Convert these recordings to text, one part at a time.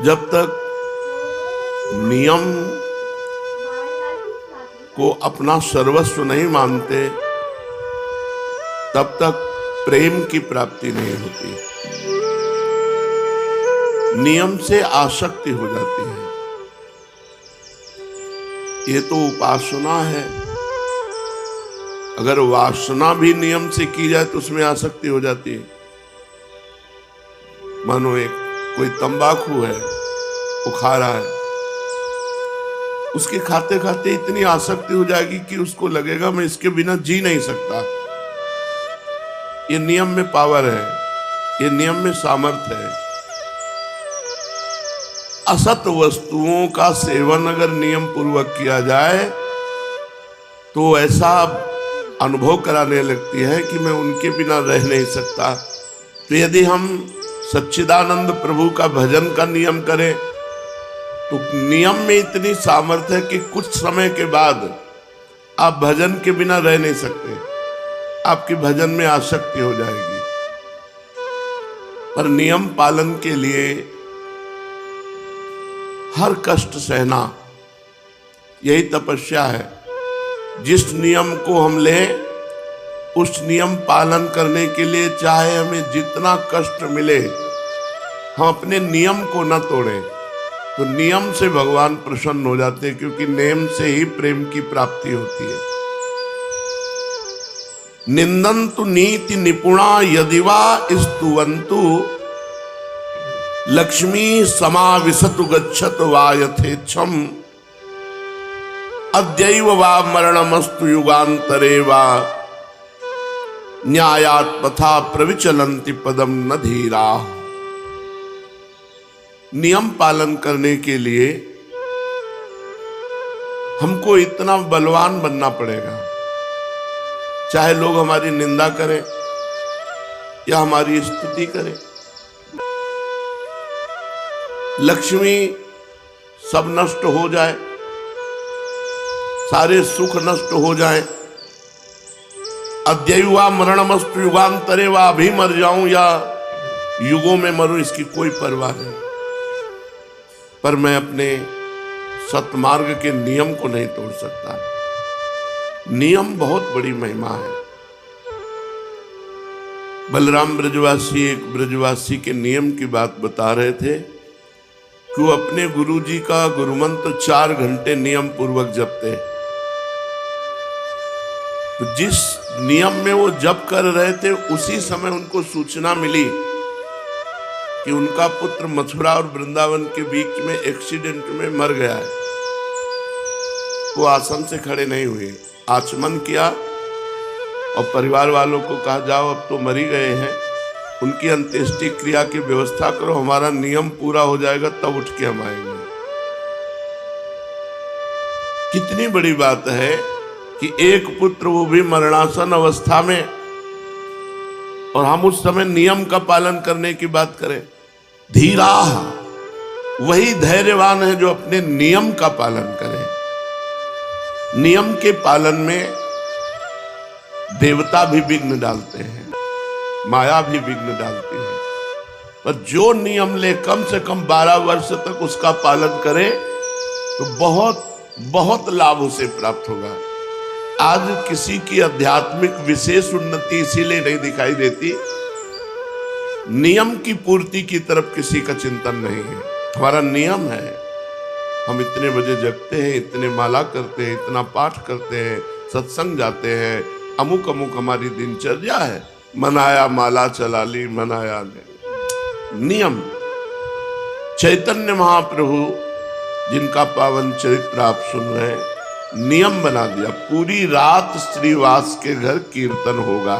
जब तक नियम को अपना सर्वस्व नहीं मानते तब तक प्रेम की प्राप्ति नहीं होती। नियम से आसक्ति हो जाती है। ये तो उपासना है। अगर वासना भी नियम से की जाए तो उसमें आसक्ति हो जाती है। मानो एक कोई तंबाकू है, वो खा रहा है, उसके खाते खाते इतनी आसक्ति हो जाएगी कि उसको लगेगा मैं इसके बिना जी नहीं सकता। ये नियम में पावर है, ये नियम में सामर्थ्य है। असत वस्तुओं का सेवन अगर नियम पूर्वक किया जाए तो ऐसा अनुभव कराने लगती है कि मैं उनके बिना रह नहीं सकता। तो यदि हम सच्चिदानंद प्रभु का भजन का नियम करें तो नियम में इतनी सामर्थ्य है कि कुछ समय के बाद आप भजन के बिना रह नहीं सकते, आपकी भजन में आसक्ति हो जाएगी। पर नियम पालन के लिए हर कष्ट सहना, यही तपस्या है। जिस नियम को हम लें उस नियम पालन करने के लिए चाहे हमें जितना कष्ट मिले, हम अपने नियम को न तोड़ें। तो नियम से भगवान प्रसन्न हो जाते हैं, क्योंकि नियम से ही प्रेम की प्राप्ति होती है। निंदन्तु नीति निपुणा यदिवा स्तुवन्तु लक्ष्मी समाविशतु गच्छतु वा यथेच्छम् अद्यैव वा मरणमस्तु युगान्तरे वा न्यायात् पथा प्रविचलन्ति पदम न धीरा। नियम पालन करने के लिए हमको इतना बलवान बनना पड़ेगा, चाहे लोग हमारी निंदा करें या हमारी स्तुति करें। लक्ष्मी सब नष्ट हो जाए, सारे सुख नष्ट हो जाएं, अद्यैवा मरणमस्तु युगांतरे वा, अभी मर जाऊं या युगों में मरूं, इसकी कोई परवाह नहीं। पर मैं अपने सतमार्ग के नियम को नहीं तोड़ सकता। नियम बहुत बड़ी महिमा है। बलराम ब्रजवासी एक ब्रजवासी के नियम की बात बता रहे थे कि वो अपने गुरुजी का गुरुमंत्र 4 घंटे नियम पूर्वक जपते। तो जिस नियम में वो जप कर रहे थे उसी समय उनको सूचना मिली कि उनका पुत्र मथुरा और वृंदावन के बीच में एक्सीडेंट में मर गया है। वो आसन से खड़े नहीं हुए, आचमन किया और परिवार वालों को कहा जाओ अब तो मर ही गए हैं, उनकी अंत्येष्टि क्रिया की व्यवस्था करो, हमारा नियम पूरा हो जाएगा तब उठ के हम आएंगे। कितनी बड़ी बात है कि एक पुत्र, वो भी मरणासन अवस्था में, और हम उस समय नियम का पालन करने की बात करें। धीरा वही धैर्यवान है जो अपने नियम का पालन करे। नियम के पालन में देवता भी विघ्न डालते हैं, माया भी विघ्न डालती है, पर जो नियम ले कम से कम 12 वर्ष तक उसका पालन करे तो बहुत बहुत लाभ उसे प्राप्त होगा। आज किसी की आध्यात्मिक विशेष उन्नति इसीलिए नहीं दिखाई देती, नियम की पूर्ति की तरफ किसी का चिंतन नहीं है। हमारा नियम है, हम इतने बजे जगते हैं, इतने माला करते हैं, इतना पाठ करते हैं, सत्संग जाते हैं, अमुक अमुक हमारी दिनचर्या है। मनाया माला चला ली, मनाया नियम। चैतन्य महाप्रभु जिनका पावन चरित्र आप सुन रहे हैं, नियम बना दिया, पूरी रात श्रीवास के घर कीर्तन होगा।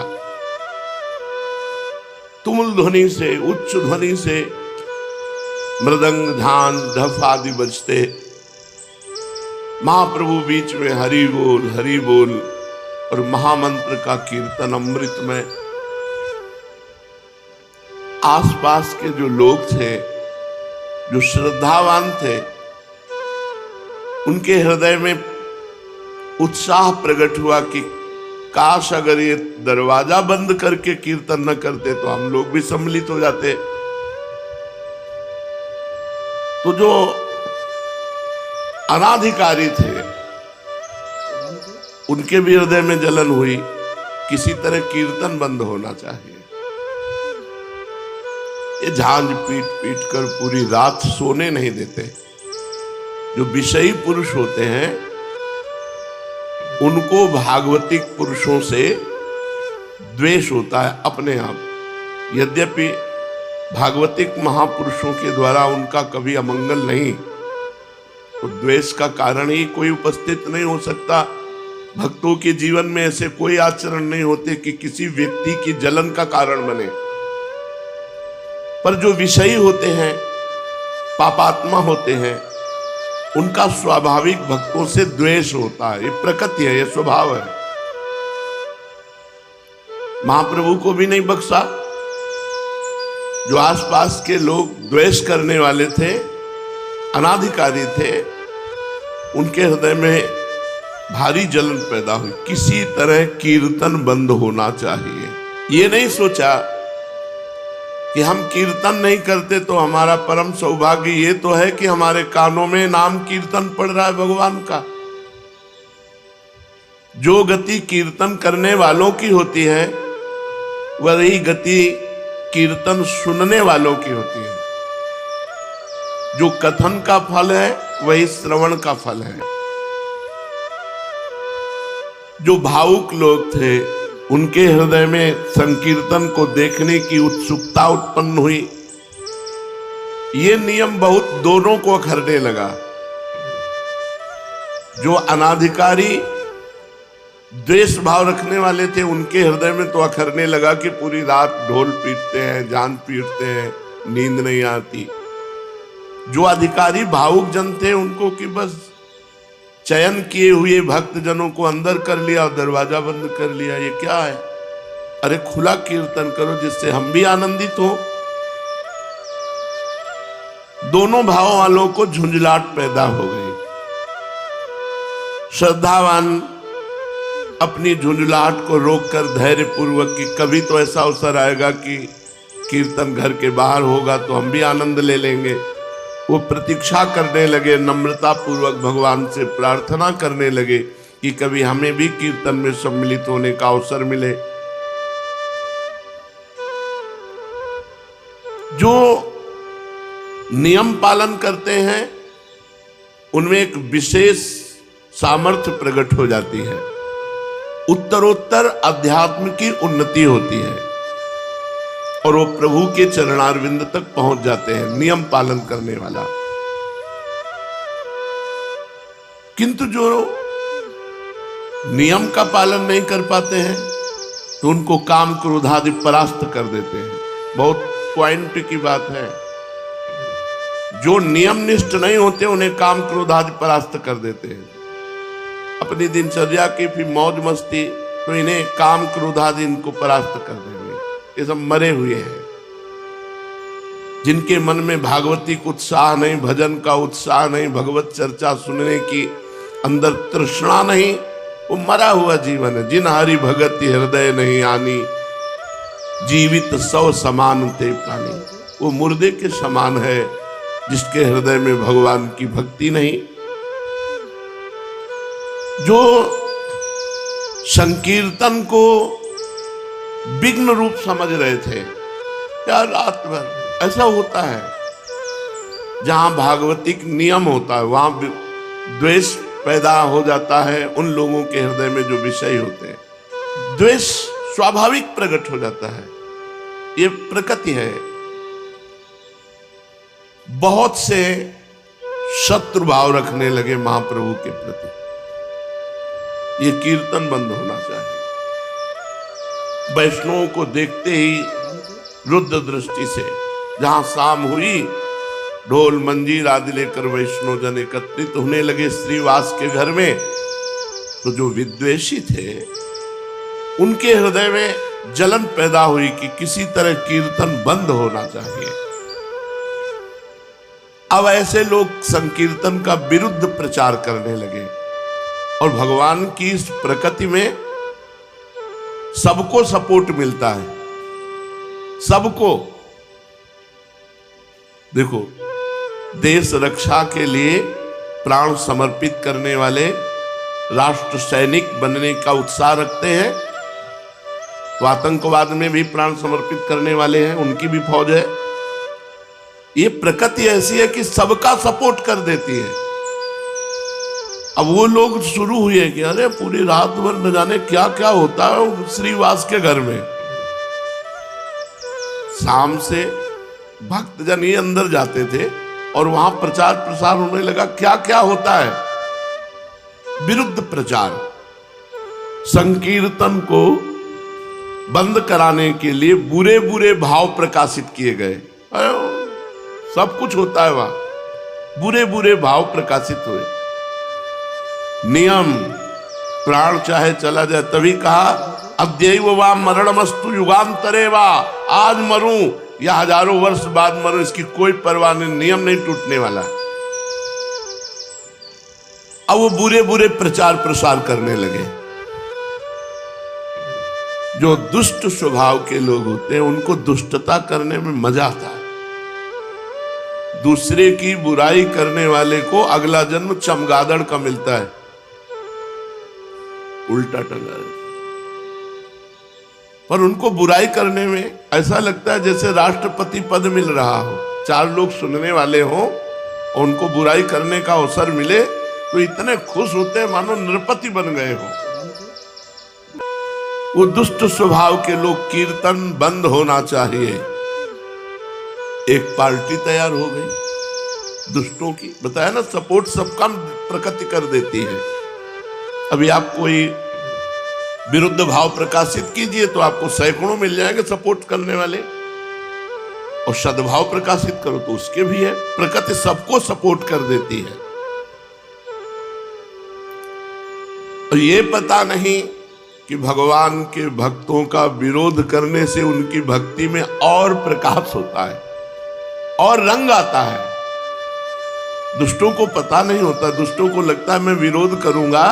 तुमुल ध्वनि से, उच्च ध्वनि से मृदंग, ध्यान, ढफ आदि बजते, महाप्रभु बीच में हरि बोल और महामंत्र का कीर्तन अमृत में। आसपास के जो लोग थे, जो श्रद्धावान थे, उनके हृदय में उत्साह प्रकट हुआ कि काश अगर ये दरवाजा बंद करके कीर्तन न करते तो हम लोग भी सम्मिलित हो जाते। तो जो अनाधिकारी थे उनके भी हृदय में जलन हुई, किसी तरह कीर्तन बंद होना चाहिए। ये झांझ पीट पीट कर पूरी रात सोने नहीं देते। जो विषयी पुरुष होते हैं उनको भागवतिक पुरुषों से द्वेष होता है अपने आप। यद्यपि भागवतिक महापुरुषों के द्वारा उनका कभी अमंगल नहीं, तो द्वेष का कारण ही कोई उपस्थित नहीं हो सकता। भक्तों के जीवन में ऐसे कोई आचरण नहीं होते कि किसी व्यक्ति की जलन का कारण बने। पर जो विषयी होते हैं, पापात्मा होते हैं, उनका स्वाभाविक भक्तों से द्वेष होता है। ये प्रकृति है, ये स्वभाव है। महाप्रभु को भी नहीं बख्शा। जो आसपास के लोग द्वेष करने वाले थे, अनाधिकारी थे, उनके हृदय में भारी जलन पैदा हुई। किसी तरह कीर्तन बंद होना चाहिए। ये नहीं सोचा कि हम कीर्तन नहीं करते तो हमारा परम सौभाग्य ये तो है कि हमारे कानों में नाम कीर्तन पड़ रहा है भगवान का। जो गति कीर्तन करने वालों की होती है, वही गति कीर्तन सुनने वालों की होती है। जो कथन का फल है वही श्रवण का फल है। जो भावुक लोग थे उनके हृदय में संकीर्तन को देखने की उत्सुकता उत्पन्न हुई। ये नियम बहुत दोनों को अखरने लगा। जो अनाधिकारी द्वेष भाव रखने वाले थे उनके हृदय में तो अखरने लगा कि पूरी रात ढोल पीटते हैं, जान पीटते हैं, नींद नहीं आती। जो अधिकारी भावुक जन थे उनको कि बस चयन किए हुए भक्त जनों को अंदर कर लिया और दरवाजा बंद कर लिया। ये क्या है? अरे खुला कीर्तन करो जिससे हम भी आनंदित हो। दोनों भाव वालों को झुंझलाहट पैदा हो गई। श्रद्धावान अपनी झुंझलाहट को रोककर धैर्य पूर्वक कि कभी तो ऐसा अवसर आएगा कि कीर्तन घर के बाहर होगा तो हम भी आनंद ले लेंगे, वो प्रतीक्षा करने लगे। नम्रता पूर्वक भगवान से प्रार्थना करने लगे कि कभी हमें भी कीर्तन में सम्मिलित होने का अवसर मिले। जो नियम पालन करते हैं उनमें एक विशेष सामर्थ्य प्रकट हो जाती है। उत्तरोत्तर अध्यात्म की उन्नति होती है और वो प्रभु के चरणारविंद तक पहुंच जाते हैं, नियम पालन करने वाला। किंतु जो नियम का पालन नहीं कर पाते हैं तो उनको काम क्रोध आदि परास्त कर देते हैं। बहुत पॉइंट की बात है। जो नियम निष्ठ नहीं होते उन्हें काम क्रोध आदि परास्त कर देते हैं। अपनी दिनचर्या की फिर मौज मस्ती, तो इन्हें काम क्रोध आदि इनको परास्त कर देंगे। ये सब मरे हुए हैं। जिनके मन में भागवतिक उत्साह नहीं, भजन का उत्साह नहीं, भगवत चर्चा सुनने की अंदर तृष्णा नहीं, वो मरा हुआ जीवन है। जिन हरि भगति हृदय नहीं आनी, जीवित सौ समान ते प्राणी। वो मुर्दे के समान है जिसके हृदय में भगवान की भक्ति नहीं। जो संकीर्तन को विघ्न रूप समझ रहे थे, क्या रात भर ऐसा होता है जहां भागवतिक नियम होता है वहां द्वेष पैदा हो जाता है उन लोगों के हृदय में जो विषय होते हैं। द्वेष स्वाभाविक प्रकट हो जाता है, ये प्रकृति है। बहुत से शत्रु भाव रखने लगे महाप्रभु के प्रति। ये कीर्तन बंद होना चाहिए। वैष्णवों को देखते ही रुद्र दृष्टि से जहां शाम हुई, ढोल मंजीर आदि लेकर वैष्णव जन एकत्रित होने लगे श्रीवास के घर में। तो जो विद्वेषी थे उनके हृदय में जलन पैदा हुई कि किसी तरह कीर्तन बंद होना चाहिए। अब ऐसे लोग संकीर्तन का विरुद्ध प्रचार करने लगे और भगवान की इस प्रकृति में सबको सपोर्ट मिलता है। सबको देखो, देश रक्षा के लिए प्राण समर्पित करने वाले, राष्ट्र सैनिक बनने का उत्साह रखते हैं, तो आतंकवाद में भी प्राण समर्पित करने वाले हैं, उनकी भी फौज है। ये प्रकृति ऐसी है कि सबका सपोर्ट कर देती है। अब वो लोग शुरू हुए कि अरे पूरी रात भर न जाने क्या क्या होता है श्रीवास के घर में। शाम से भक्तजन ही अंदर जाते थे और वहां प्रचार प्रसार होने लगा, क्या क्या होता है। विरुद्ध प्रचार, संकीर्तन को बंद कराने के लिए बुरे बुरे भाव प्रकाशित किए गए। सब कुछ होता है वहां, बुरे बुरे भाव प्रकाशित हुए। नियम, प्राण चाहे चला जाए, तभी कहा अद्यैव वा मरणमस्तु युगांतरे वा, आज मरूं या हजारों वर्ष बाद मरूं, इसकी कोई परवाह नहीं, नियम नहीं टूटने वाला। अब वो बुरे बुरे प्रचार प्रसार करने लगे। जो दुष्ट स्वभाव के लोग होते हैं उनको दुष्टता करने में मजा आता है। दूसरे की बुराई करने वाले को अगला जन्म चमगादड़ का मिलता है, उल्टा टंगा। पर उनको बुराई करने में ऐसा लगता है जैसे राष्ट्रपति पद मिल रहा हो, चार लोग सुनने वाले हो और उनको बुराई करने का अवसर मिले तो इतने खुश होते हैं मानो नृपति बन गए हो। वो दुष्ट स्वभाव के लोग, कीर्तन बंद होना चाहिए। एक पार्टी तैयार हो गई दुष्टों की, बताया ना, सपोर्ट सबका प्रकृति कर देती है। अभी आप कोई विरुद्ध भाव प्रकाशित कीजिए तो आपको सैकड़ों मिल जाएंगे सपोर्ट करने वाले, और सद्भाव प्रकाशित करो तो उसके भी है। प्रकृति सबको सपोर्ट कर देती है। और ये पता नहीं कि भगवान के भक्तों का विरोध करने से उनकी भक्ति में और प्रकाश होता है और रंग आता है। दुष्टों को पता नहीं होता, दुष्टों को लगता है मैं विरोध करूंगा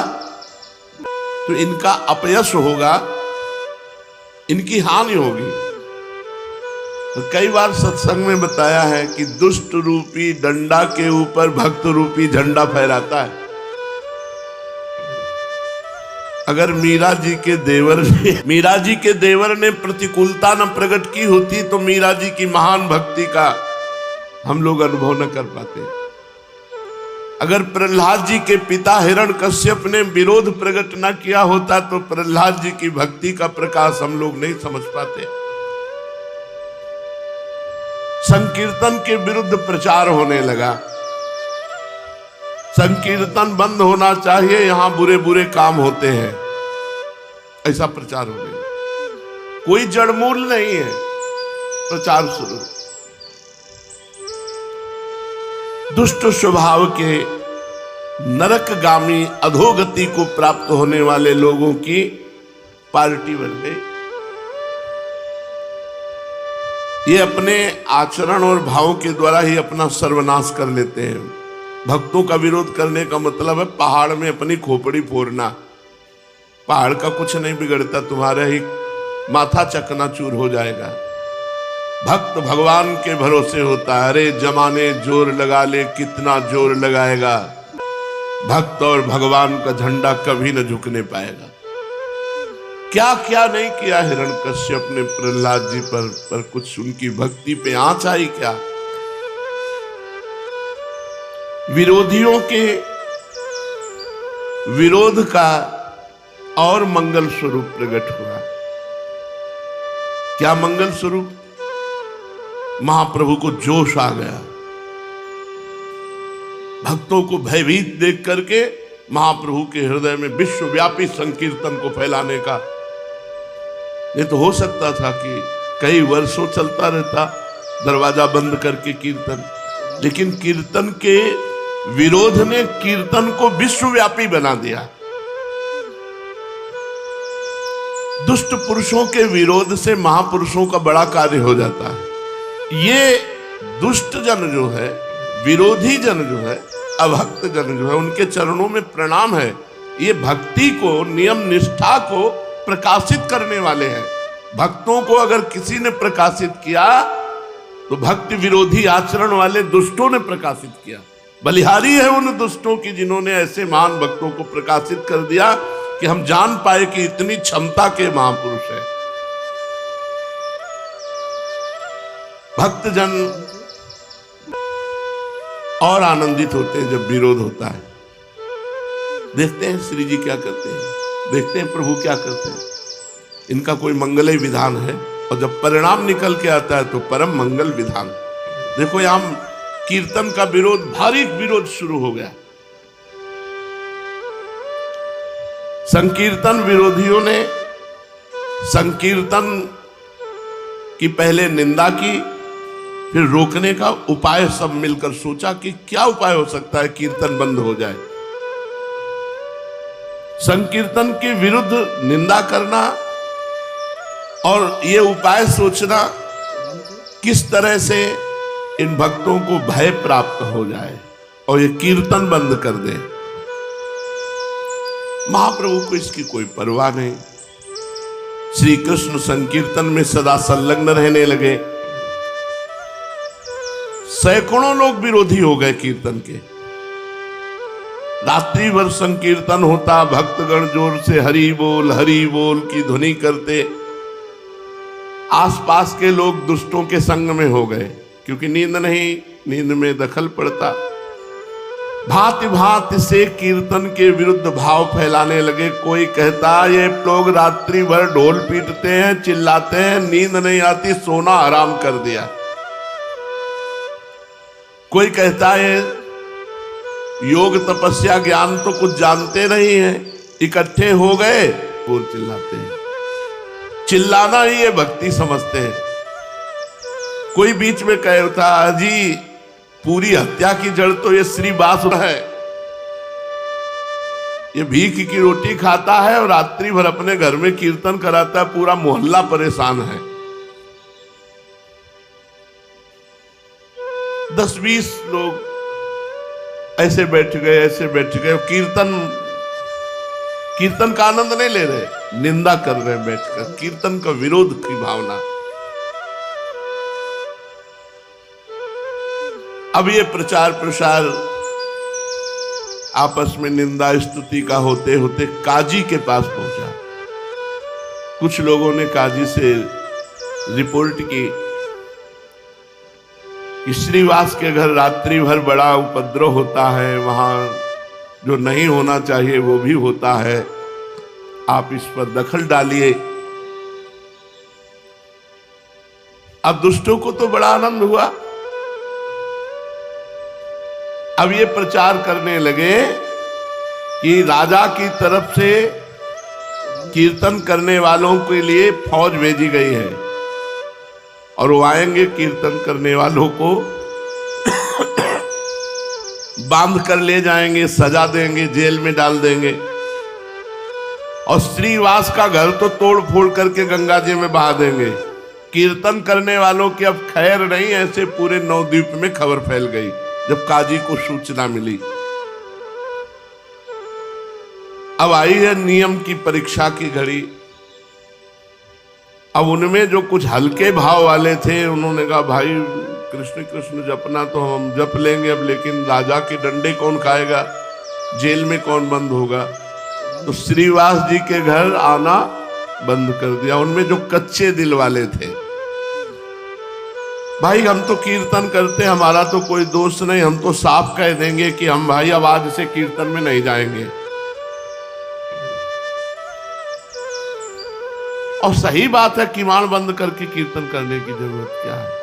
तो इनका अपयश होगा, इनकी हानि होगी। तो कई बार सत्संग में बताया है कि दुष्ट रूपी डंडा के ऊपर भक्त रूपी झंडा फहराता है। अगर मीरा जी के देवर ने प्रतिकूलता न प्रकट की होती तो मीरा जी की महान भक्ति का हम लोग अनुभव न कर पाते। अगर प्रहलाद जी के पिता हिरण्यकश्यप ने विरोध प्रकट न किया होता तो प्रहलाद जी की भक्ति का प्रकाश हम लोग नहीं समझ पाते। संकीर्तन के विरुद्ध प्रचार होने लगा, संकीर्तन बंद होना चाहिए, यहां बुरे बुरे काम होते हैं, ऐसा प्रचार हो गया। कोई जड़मूल नहीं है, प्रचार शुरू। दुष्ट स्वभाव के नरकगामी अधोगति को प्राप्त होने वाले लोगों की पार्टी बन गई। ये अपने आचरण और भावों के द्वारा ही अपना सर्वनाश कर लेते हैं। भक्तों का विरोध करने का मतलब है पहाड़ में अपनी खोपड़ी फोड़ना। पहाड़ का कुछ नहीं बिगड़ता, तुम्हारा ही माथा चकनाचूर हो जाएगा। भक्त भगवान के भरोसे होता है। अरे जमाने जोर लगा ले, कितना जोर लगाएगा, भक्त और भगवान का झंडा कभी न झुकने पाएगा। क्या क्या नहीं किया हिरण्यकश्यप ने प्रहलाद जी पर कुछ उनकी भक्ति पे आंच आई क्या? विरोधियों के विरोध का और मंगल स्वरूप प्रकट हुआ। क्या मंगल स्वरूप? महाप्रभु को जोश आ गया। भक्तों को भयभीत देख करके महाप्रभु के हृदय में विश्वव्यापी संकीर्तन को फैलाने का, ये तो हो सकता था कि कई वर्षों चलता रहता दरवाजा बंद करके कीर्तन, लेकिन कीर्तन के विरोध ने कीर्तन को विश्वव्यापी बना दिया। दुष्ट पुरुषों के विरोध से महापुरुषों का बड़ा कार्य हो जाता है। ये दुष्ट जन जो है, विरोधी जन जो है, अभक्त जन जो है, उनके चरणों में प्रणाम है। ये भक्ति को, नियम निष्ठा को प्रकाशित करने वाले हैं। भक्तों को अगर किसी ने प्रकाशित किया तो भक्ति विरोधी आचरण वाले दुष्टों ने प्रकाशित किया। बलिहारी है उन दुष्टों की जिन्होंने ऐसे महान भक्तों को प्रकाशित कर दिया कि हम जान पाए कि इतनी क्षमता के महापुरुष है। भक्तजन और आनंदित होते हैं जब विरोध होता है। देखते हैं श्री जी क्या करते हैं, देखते हैं प्रभु क्या करते हैं। इनका कोई मंगलय विधान है और जब परिणाम निकल के आता है तो परम मंगल विधान। देखो यहां कीर्तन का विरोध, भारी विरोध शुरू हो गया। संकीर्तन विरोधियों ने संकीर्तन की पहले निंदा की, फिर रोकने का उपाय सब मिलकर सोचा कि क्या उपाय हो सकता है कीर्तन बंद हो जाए। संकीर्तन के विरुद्ध निंदा करना और ये उपाय सोचना किस तरह से इन भक्तों को भय प्राप्त हो जाए और ये कीर्तन बंद कर दे। महाप्रभु को इसकी कोई परवाह नहीं। श्री कृष्ण संकीर्तन में सदा संलग्न रहने लगे। सैकड़ों लोग विरोधी हो गए कीर्तन के। रात्रि भर संकीर्तन होता, भक्तगण जोर से हरि बोल की ध्वनि करते। आसपास के लोग दुष्टों के संग में हो गए क्योंकि नींद नहीं, नींद में दखल पड़ता। भांति भांति से कीर्तन के विरुद्ध भाव फैलाने लगे। कोई कहता ये लोग रात्रि भर ढोल पीटते हैं, चिल्लाते हैं, नींद नहीं आती, सोना हराम कर दिया। कोई कहता है योग तपस्या ज्ञान तो कुछ जानते नहीं है, इकट्ठे हो गए और चिल्लाते हैं। चिल्लाना ही ये भक्ति समझते हैं। कोई बीच में कहता जी पूरी हत्या की जड़ तो ये श्रीवास है, ये भीख की रोटी खाता है और रात्रि भर अपने घर में कीर्तन कराता है, पूरा मोहल्ला परेशान है। 10-20 लोग ऐसे बैठ गए कीर्तन का आनंद नहीं ले रहे, निंदा कर रहे बैठकर, कीर्तन का विरोध की भावना। अब ये प्रचार प्रसार आपस में निंदा स्तुति का होते होते काजी के पास पहुंचा। कुछ लोगों ने काजी से रिपोर्ट की कि श्रीवास के घर रात्रि भर बड़ा उपद्रव होता है, वहां जो नहीं होना चाहिए वो भी होता है, आप इस पर दखल डालिए। अब दुष्टों को तो बड़ा आनंद हुआ। अब ये प्रचार करने लगे कि राजा की तरफ से कीर्तन करने वालों के लिए फौज भेजी गई है और वो आएंगे, कीर्तन करने वालों को बांध कर ले जाएंगे, सजा देंगे, जेल में डाल देंगे और श्रीवास का घर तो तोड़ फोड़ करके गंगा जी में बहा देंगे। कीर्तन करने वालों की अब खैर नहीं। ऐसे पूरे नवद्वीप में खबर फैल गई जब काजी को सूचना मिली। अब आई है नियम की परीक्षा की घड़ी। अब उनमें जो कुछ हल्के भाव वाले थे उन्होंने कहा भाई कृष्ण कृष्ण जपना तो हम जप लेंगे अब, लेकिन राजा के डंडे कौन खाएगा, जेल में कौन बंद होगा। तो श्रीवास जी के घर आना बंद कर दिया। उनमें जो कच्चे दिल वाले थे, भाई हम तो कीर्तन करते, हमारा तो कोई दोष नहीं, हम तो साफ कह देंगे कि हम भाई अब आज से कीर्तन में नहीं जाएंगे। और सही बात है, किवाड़ बंद करके कीर्तन करने की जरूरत क्या है।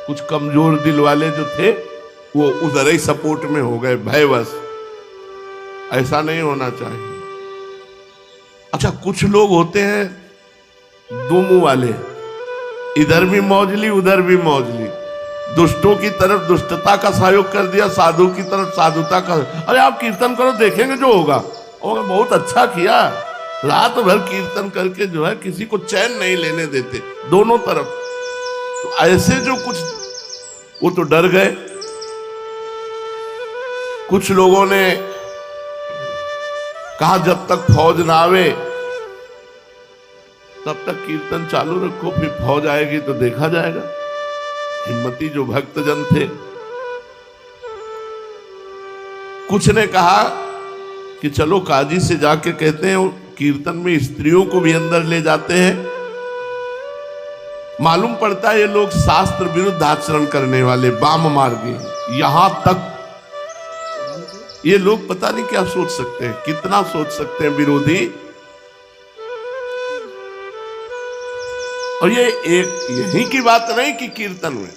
कुछ कमजोर दिल वाले जो थे वो उधर ही सपोर्ट में हो गए भयवश। ऐसा नहीं होना चाहिए। अच्छा, कुछ लोग होते हैं दो मुंह वाले, इधर भी मौजली उधर भी मौजली। दुष्टों की तरफ दुष्टता का सहयोग कर दिया, साधु की तरफ साधुता का। अरे आप कीर्तन करो, देखेंगे जो होगा। और बहुत अच्छा किया, रात भर कीर्तन करके जो है किसी को चैन नहीं लेने देते, दोनों तरफ। तो ऐसे जो कुछ वो तो डर गए। कुछ लोगों ने कहा जब तक फौज ना आवे तब तक कीर्तन चालू रखो, फिर फौज आएगी तो देखा जाएगा। हिम्मती जो भक्तजन थे, कुछ ने कहा कि चलो काजी से जाके कहते हैं कीर्तन में स्त्रियों को भी अंदर ले जाते हैं। मालूम पड़ता है ये लोग शास्त्र विरुद्ध आचरण करने वाले वाम मार्गी। यहां तक ये लोग पता नहीं क्या सोच सकते हैं, कितना सोच सकते हैं विरोधी। और ये एक यही की बात नहीं कि कीर्तन में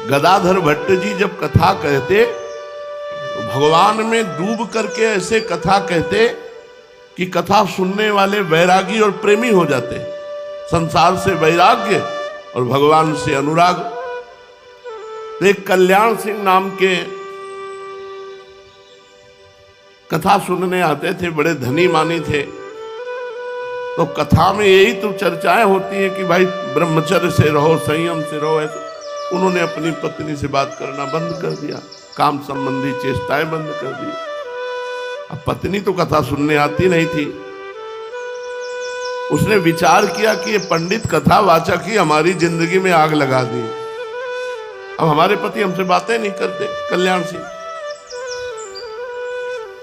गदाधर भट्ट जी जब कथा कहते तो भगवान में डूब करके ऐसे कथा कहते कि कथा सुनने वाले वैरागी और प्रेमी हो जाते। संसार से वैराग्य और भगवान से अनुराग। तो एक कल्याण सिंह नाम के कथा सुनने आते थे, बड़े धनी मानी थे। तो कथा में यही तो चर्चाएं होती हैं कि भाई ब्रह्मचर्य से रहो, संयम से रहो। ऐसे उन्होंने अपनी पत्नी से बात करना बंद कर दिया, काम संबंधी चेष्टाएं बंद कर दी। अब पत्नी तो कथा सुनने आती नहीं थी। उसने विचार किया कि ये पंडित कथावाचक ही हमारी जिंदगी में आग लगा दी। अब हमारे पति हमसे बातें नहीं करते। कल्याण सिंह,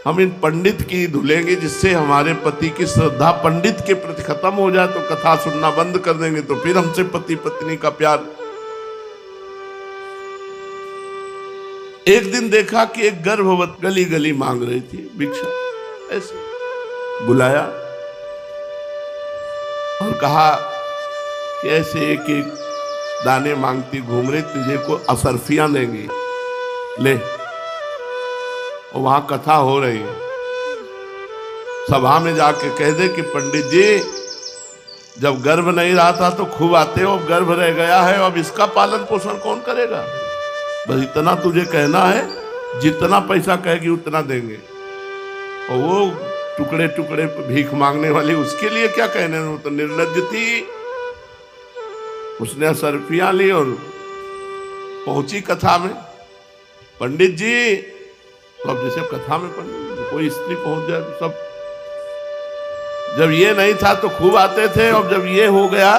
हम इन पंडित की धुलेंगे जिससे हमारे पति की श्रद्धा पंडित के प्रति खत्म हो जाए। तो कथा सुनना बंद कर देंगे तो फिर हमसे पति पत्नी का प्यार। एक दिन देखा कि एक गर्भवत गली गली मांग रही थी भिक्षा। ऐसे बुलाया और कहा कि ऐसे एक एक दाने मांगती घूम रही, तुझे को असरफियां देंगी, ले। और वहां कथा हो रही है। सभा में जाके कह दे कि पंडित जी जब गर्भ नहीं रहा था तो खूब आते हो, अब गर्भ रह गया है, अब इसका पालन पोषण कौन करेगा। बस इतना तुझे कहना है, जितना पैसा कहेगी उतना देंगे। और वो टुकड़े टुकड़े भीख मांगने वाली, उसके लिए क्या कहने, वो तो निर्लज्ज थी। उसने असरफियां ली और पहुंची कथा में। पंडित जी, तो अब जैसे कथा में पंडित कोई स्त्री पहुंच जाए तो सब, जब ये नहीं था तो खूब आते थे, और जब ये हो गया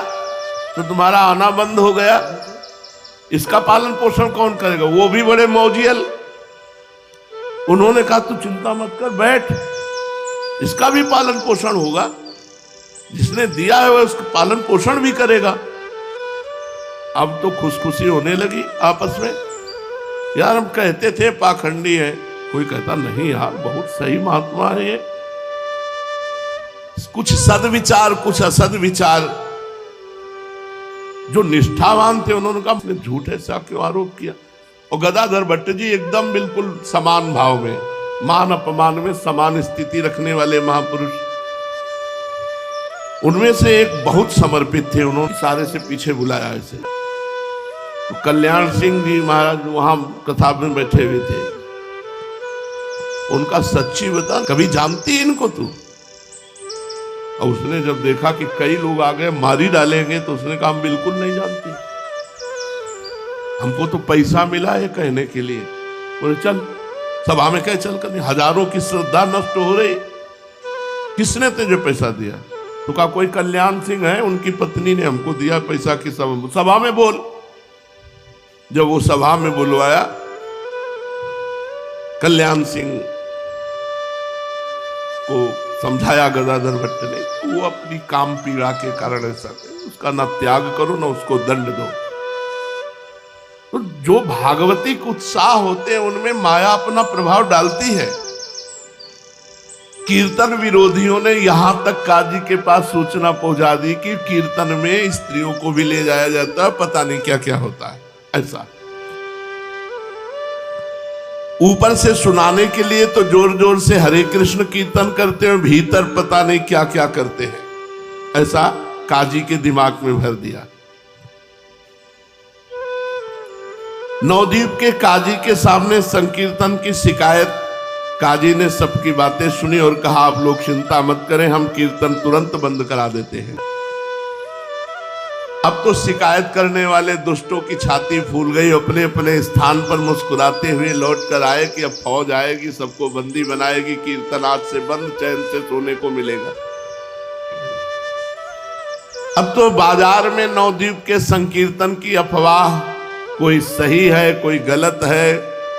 तो तुम्हारा आना बंद हो गया, इसका पालन पोषण कौन करेगा। वो भी बड़े मौजियल। उन्होंने कहा तू चिंता मत कर, बैठ, इसका भी पालन पोषण होगा। जिसने दिया है वह उसका पालन पोषण भी करेगा। अब तो खुशखुशी होने लगी आपस में। यार हम कहते थे पाखंडी है, कोई कहता नहीं यार बहुत सही महात्मा है ये। कुछ सदविचार कुछ असद विचार। जो निष्ठावान थे उन्होंने कहा अपने झूठ ऐसा क्यों आरोप किया। और गदाधर भट्ट जी एकदम बिल्कुल समान भाव में, मान अपमान में समान स्थिति रखने वाले महापुरुष। उनमें से एक बहुत समर्पित थे, उन्होंने सारे से पीछे बुलाया ऐसे। तो कल्याण सिंह जी महाराज वहां कथा में बैठे हुए थे। उनका सच्ची बता, कभी जानती इनको तू। और उसने जब देखा कि कई लोग आ गए मारी डालेंगे, तो उसने कहा हम बिल्कुल नहीं जानती, हमको तो पैसा मिला है कहने के लिए। बोले चल, सभा में कहे चल कर, हजारों की श्रद्धा नष्ट हो रही, किसने तुझे पैसा दिया। तो कहा कोई कल्याण सिंह है, उनकी पत्नी ने हमको दिया पैसा की सभा में बोल। जब वो सभा में बुलवाया, कल्याण सिंह को समझाया गदाधर भट्ट ने, वो अपनी काम पीड़ा के कारण ऐसा करे, उसका ना त्याग करो ना उसको दंड दो। तो जो भागवतिक उत्साह होते हैं उनमें माया अपना प्रभाव डालती है। कीर्तन विरोधियों ने यहां तक काजी के पास सूचना पहुंचा दी कि कीर्तन में स्त्रियों को भी ले जाया जाता है, पता नहीं क्या क्या होता है। ऐसा ऊपर से सुनाने के लिए तो जोर जोर से हरे कृष्ण कीर्तन करते हैं, भीतर पता नहीं क्या क्या करते हैं। ऐसा काजी के दिमाग में भर दिया। नवद्वीप के काजी के सामने संकीर्तन की शिकायत, काजी ने सबकी बातें सुनी और कहा आप लोग चिंता मत करें, हम कीर्तन तुरंत बंद करा देते हैं। अब तो शिकायत करने वाले दुष्टों की छाती फूल गई, अपने अपने स्थान पर मुस्कुराते हुए लौट कर आए कि अब फौज आएगी, सबको बंदी बनाएगी, कीर्तन आज से बंद, चैन से सोने को मिलेगा। अब तो बाजार में नवद्वीप के संकीर्तन की अफवाह, कोई सही है कोई गलत है,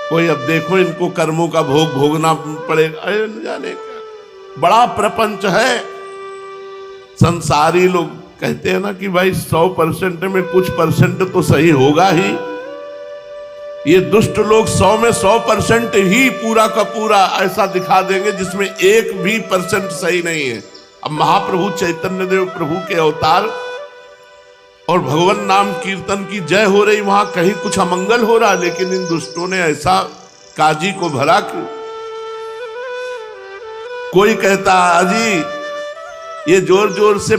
कोई अब देखो इनको कर्मों का भोग भोगना पड़ेगा, अरे न जाने क्या बड़ा प्रपंच है। संसारी लोग कहते हैं ना कि भाई 100% में कुछ परसेंट तो सही होगा ही। ये दुष्ट लोग 100 में 100% ही पूरा का पूरा ऐसा दिखा देंगे जिसमें 1% सही नहीं है। अब महाप्रभु चैतन्य देव प्रभु के अवतार और भगवान नाम कीर्तन की जय हो रही, वहां कहीं कुछ अमंगल हो रहा, लेकिन इन दुष्टों ने ऐसा काजी को भरा कि कोई कहता अजी ये जोर जोर से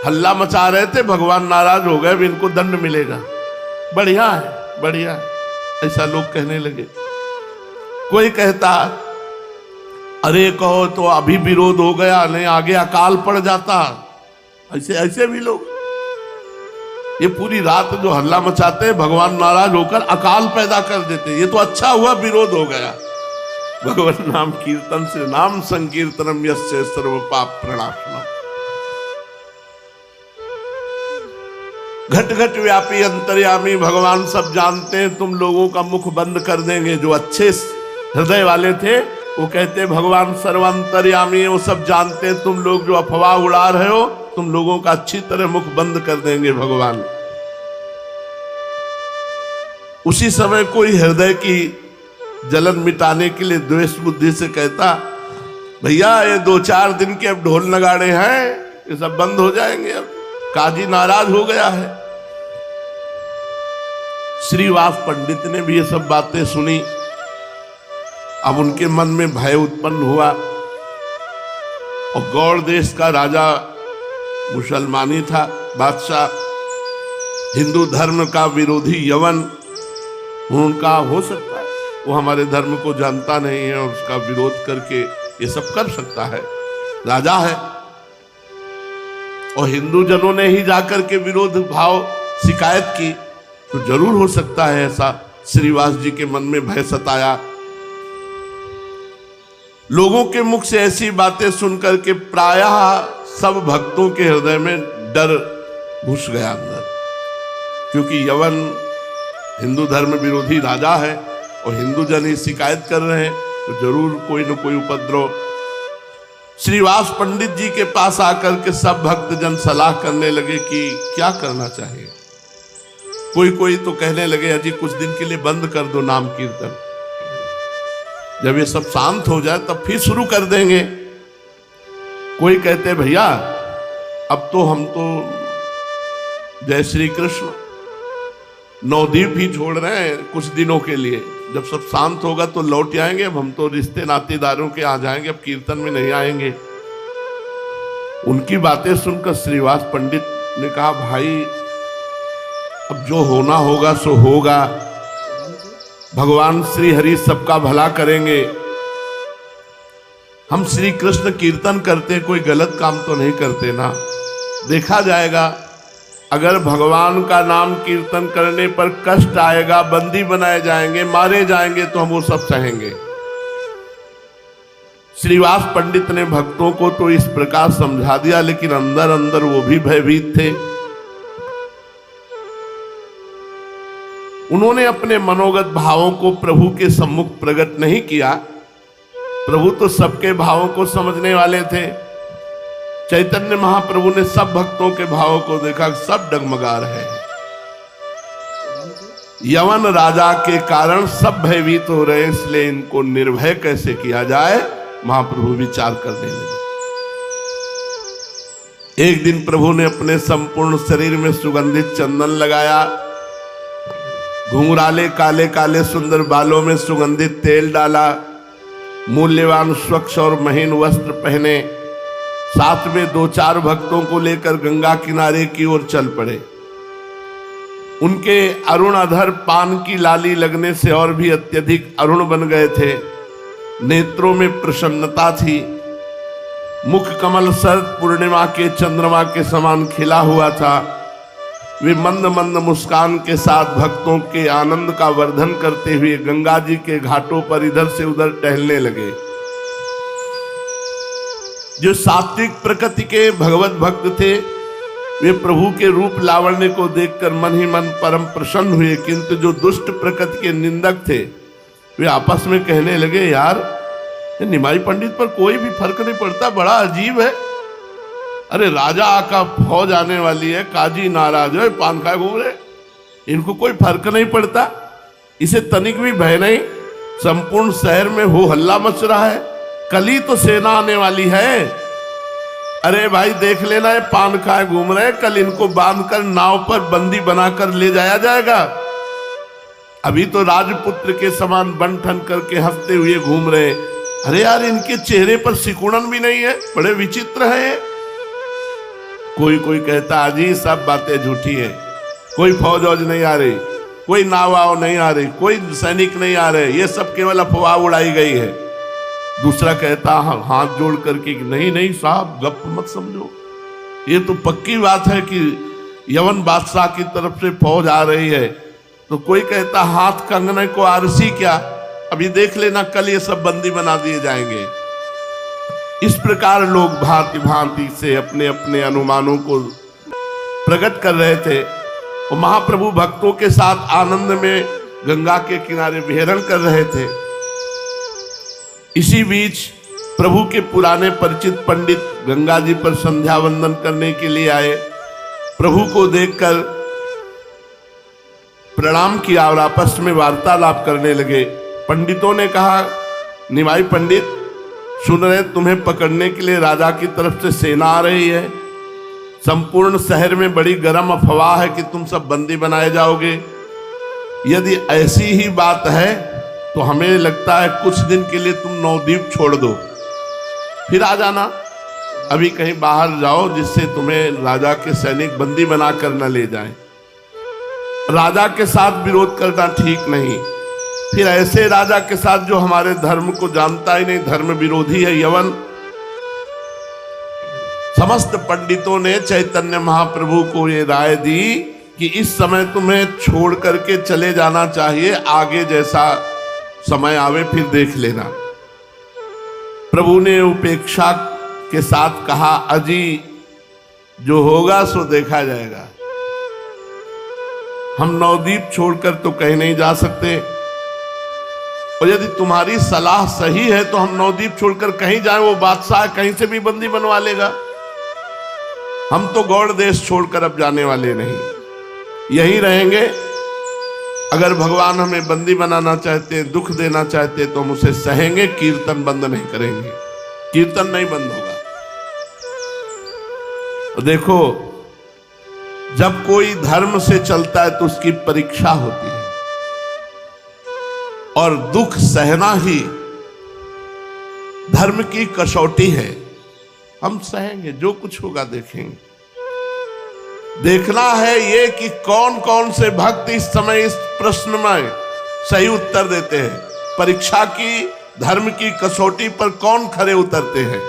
हल्ला मचा रहे थे, भगवान नाराज हो गए, इनको दंड मिलेगा। बढ़िया है बढ़िया है, ऐसा लोग कहने लगे। कोई कहता अरे कहो तो अभी विरोध हो गया, नहीं आगे अकाल पड़ जाता। ऐसे ऐसे भी लोग ये पूरी रात जो हल्ला मचाते हैं, भगवान नाराज होकर अकाल पैदा कर देते। ये तो अच्छा हुआ विरोध हो गया। भगवान नाम कीर्तन से नाम संकीर्तनम यस्य सर्व पाप प्रणाशनम। घट घट व्यापी अंतर्यामी भगवान सब जानते हैं, तुम लोगों का मुख बंद कर देंगे। जो अच्छे हृदय वाले थे वो कहते भगवान सर्वांतर्यामी, वो सब जानते हैं, तुम लोग जो अफवाह उड़ा रहे हो, तुम लोगों का अच्छी तरह मुख बंद कर देंगे भगवान। उसी समय कोई हृदय की जलन मिटाने के लिए द्वेष बुद्धि से कहता भैया ये 2-4 दिन के अब ढोल नगाड़े हैं, ये सब बंद हो जाएंगे, अब काजी नाराज हो गया है। श्रीवास पंडित ने भी ये सब बातें सुनी। अब उनके मन में भय उत्पन्न हुआ और गौड़ देश का राजा मुसलमानी था, बादशाह, हिंदू धर्म का विरोधी यवन। उनका हो सकता है वो हमारे धर्म को जानता नहीं है और उसका विरोध करके ये सब कर सकता है, राजा है। और हिंदू जनों ने ही जाकर के विरोध भाव शिकायत की, तो जरूर हो सकता है ऐसा। श्रीवास जी के मन में भय सताया। लोगों के मुख से ऐसी बातें सुनकर के प्रायः सब भक्तों के हृदय में डर घुस गया अंदर, क्योंकि यवन हिंदू धर्म विरोधी राजा है और हिंदू जन ही शिकायत कर रहे हैं, तो जरूर कोई न कोई उपद्रव। श्रीवास पंडित जी के पास आकर के सब भक्त जन सलाह करने लगे कि क्या करना चाहिए। कोई तो कहने लगे अजी कुछ दिन के लिए बंद कर दो नाम कीर्तन, जब ये सब शांत हो जाए तब फिर शुरू कर देंगे। कोई कहते भैया अब तो हम तो जय श्री कृष्ण नवद्वीप ही छोड़ रहे हैं कुछ दिनों के लिए, जब सब शांत होगा तो लौट आएंगे। अब हम तो रिश्ते नातेदारों के आ जाएंगे, अब कीर्तन में नहीं आएंगे। उनकी बातें सुनकर श्रीवास पंडित ने कहा भाई अब जो होना होगा सो होगा, भगवान श्री हरि सबका भला करेंगे। हम श्री कृष्ण कीर्तन करते, कोई गलत काम तो नहीं करते ना, देखा जाएगा। अगर भगवान का नाम कीर्तन करने पर कष्ट आएगा, बंदी बनाए जाएंगे, मारे जाएंगे, तो हम वो सब सहेंगे। श्रीवास पंडित ने भक्तों को तो इस प्रकार समझा दिया, लेकिन अंदर अंदर वो भी भयभीत थे। उन्होंने अपने मनोगत भावों को प्रभु के सम्मुख प्रकट नहीं किया। प्रभु तो सबके भावों को समझने वाले थे। चैतन्य महाप्रभु ने सब भक्तों के भावों को देखा, सब डगमगा रहे हैं। यवन राजा के कारण सब भयभीत हो रहे हैं, इसलिए इनको निर्भय कैसे किया जाए, महाप्रभु विचार करने लगे। एक दिन प्रभु ने अपने संपूर्ण शरीर में सुगंधित चंदन लगाया, घुंघराले काले काले सुंदर बालों में सुगंधित तेल डाला, मूल्यवान स्वच्छ और महीन वस्त्र पहने, साथ में 2-4 भक्तों को लेकर गंगा किनारे की ओर चल पड़े। उनके अरुण अधर पान की लाली लगने से और भी अत्यधिक अरुण बन गए थे। नेत्रों में प्रसन्नता थी, मुख कमल शरद पूर्णिमा के चंद्रमा के समान खिला हुआ था। वे मंद मंद मुस्कान के साथ भक्तों के आनंद का वर्धन करते हुए गंगा जी के घाटों पर इधर से उधर टहलने लगे। जो सात्विक प्रकृति के भगवत भक्त थे, वे प्रभु के रूप लावण्य को देखकर मन ही मन परम प्रसन्न हुए, किंतु जो दुष्ट प्रकृति के निंदक थे वे आपस में कहने लगे, यार निमाई पंडित पर कोई भी फर्क नहीं पड़ता, बड़ा अजीब है। अरे राजा का फौज आने वाली है, काजी नाराज है, पान खाए घूम रहे, इनको कोई फर्क नहीं पड़ता, इसे तनिक भी भय नहीं। संपूर्ण शहर में हो हल्ला मच रहा है, कल ही तो सेना आने वाली है। अरे भाई देख लेना, ये पान खाए घूम रहे, कल इनको बांधकर नाव पर बंदी बनाकर ले जाया जाएगा। अभी तो राजपुत्र के समान बन ठन करके हंसते हुए घूम रहे। अरे यार इनके चेहरे पर सिकुड़न भी नहीं है, बड़े विचित्र है। कोई कोई कहता अजी सब बातें झूठी है, कोई फौज वौज नहीं आ रही, कोई नाव वाव नहीं आ रही, कोई सैनिक नहीं आ रहे, ये सब केवल अफवाह उड़ाई गई है। दूसरा कहता हाथ जोड़ करके नहीं नहीं साहब गप मत समझो, ये तो पक्की बात है कि यवन बादशाह की तरफ से फौज आ रही है। तो कोई कहता हाथ कंगने को आरसी क्या, अभी देख लेना कल ये सब बंदी बना दिए जाएंगे। इस प्रकार लोग भांति भांति से अपने अपने अनुमानों को प्रकट कर रहे थे। और महाप्रभु भक्तों के साथ आनंद में गंगा के किनारे विहरण कर रहे थे। इसी बीच प्रभु के पुराने परिचित पंडित गंगा जी पर संध्या वंदन करने के लिए आए। प्रभु को देखकर प्रणाम किया और आपस में वार्तालाप करने लगे। पंडितों ने कहा, निमाई पंडित सुन रहे तुम्हें पकड़ने के लिए राजा की तरफ से सेना आ रही है। संपूर्ण शहर में बड़ी गर्म अफवाह है कि तुम सब बंदी बनाए जाओगे। यदि ऐसी ही बात है तो हमें लगता है कुछ दिन के लिए तुम नवद्वीप छोड़ दो, फिर आ जाना। अभी कहीं बाहर जाओ जिससे तुम्हें राजा के सैनिक बंदी बनाकर न ले जाएं। राजा के साथ विरोध करना ठीक नहीं, फिर ऐसे राजा के साथ जो हमारे धर्म को जानता ही नहीं, धर्म विरोधी है यवन। समस्त पंडितों ने चैतन्य महाप्रभु को ये राय दी कि इस समय तुम्हें छोड़ करके चले जाना चाहिए, आगे जैसा समय आवे फिर देख लेना। प्रभु ने उपेक्षा के साथ कहा, अजी जो होगा सो देखा जाएगा, हम नवद्वीप छोड़कर तो कहीं नहीं जा सकते, और यदि तुम्हारी सलाह सही है तो हम नवद्वीप छोड़कर कहीं जाएं, वो बादशाह कहीं से भी बंदी बनवा लेगा। हम तो गौड़ देश छोड़कर अब जाने वाले नहीं, यहीं रहेंगे। अगर भगवान हमें बंदी बनाना चाहते, दुख देना चाहते तो हम उसे सहेंगे, कीर्तन बंद नहीं करेंगे, कीर्तन नहीं बंद होगा। देखो जब कोई धर्म से चलता है तो उसकी परीक्षा होती है, और दुख सहना ही धर्म की कसौटी है। हम सहेंगे, जो कुछ होगा देखेंगे। देखना है ये कि कौन कौन से भक्त इस समय इस प्रश्न में सही उत्तर देते हैं। परीक्षा की, धर्म की कसौटी पर कौन खरे उतरते हैं।